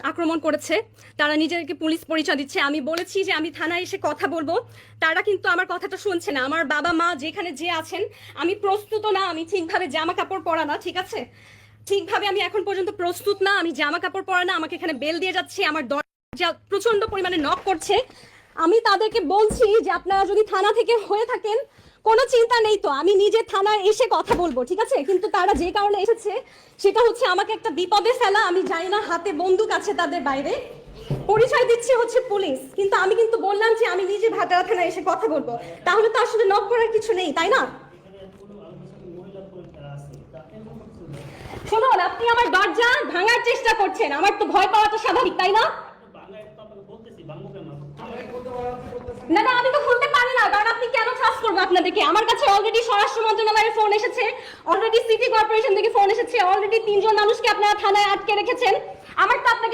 আক্রমণ করেছে, তারা নিজেদেরকে পুলিশ পরিচয় দিচ্ছে। আমি বলেছি যে আমি থানায় এসে কথা বলবো, তারা কিন্তু আমার কথাটা শুনছে না। আমার বাবা মা যেখানে যে আছেন, আমি প্রস্তুত না, আমি ঠিকভাবে জামা কাপড় পরা না, ঠিক আছে, ঠিকভাবে আমি এখন পর্যন্ত প্রস্তুত না, আমি জামা কাপড় পরা না, আমাকে এখানে বেল দিয়ে যাচ্ছে, আমার দরজা প্রচন্ড পরিমাণে নক করছে। আমি তাদেরকে বলছি যে আপনারা যদি থানা থেকে হয়ে থাকেন কোনো চিন্তা নেই, তো আমি নিজে থানায় এসে কথা বলবো, ঠিক আছে, কিন্তু তারা যে কারণে এসেছে সেটা হচ্ছে আমাকে একটা বিপদে ফেলা। আমি জানি না, হাতে বন্দুক আছে তাদের, বাইরে পরিচয় দিচ্ছে হচ্ছে পুলিশ, কিন্তু আমি কিন্তু বললাম যে আমি নিজে ভাটারা থানায় এসে কথা বলবো। তাহলে তো আসলে নক করার কিছু নেই, তাই না? শুনুন, আপনি আমার দরজা ভাঙার চেষ্টা করছেন, আমার তো ভয় পাওয়াটা স্বাভাবিক, তাই না? না না, আমি তো খুলতে পারি না, কারণ আপনি কেন ট্রাস্ট করবো আপনাদেরকে? আমার কাছে অলরেডি স্বরাষ্ট্র মন্ত্রণালয়ের ফোন এসেছে, অলরেডি সিটি কর্পোরেশন থেকে ফোন এসেছে, অলরেডি 3 জন মানুষকে আপনারা থানায় আটকে রেখেছেন। আমার তো আপনাকে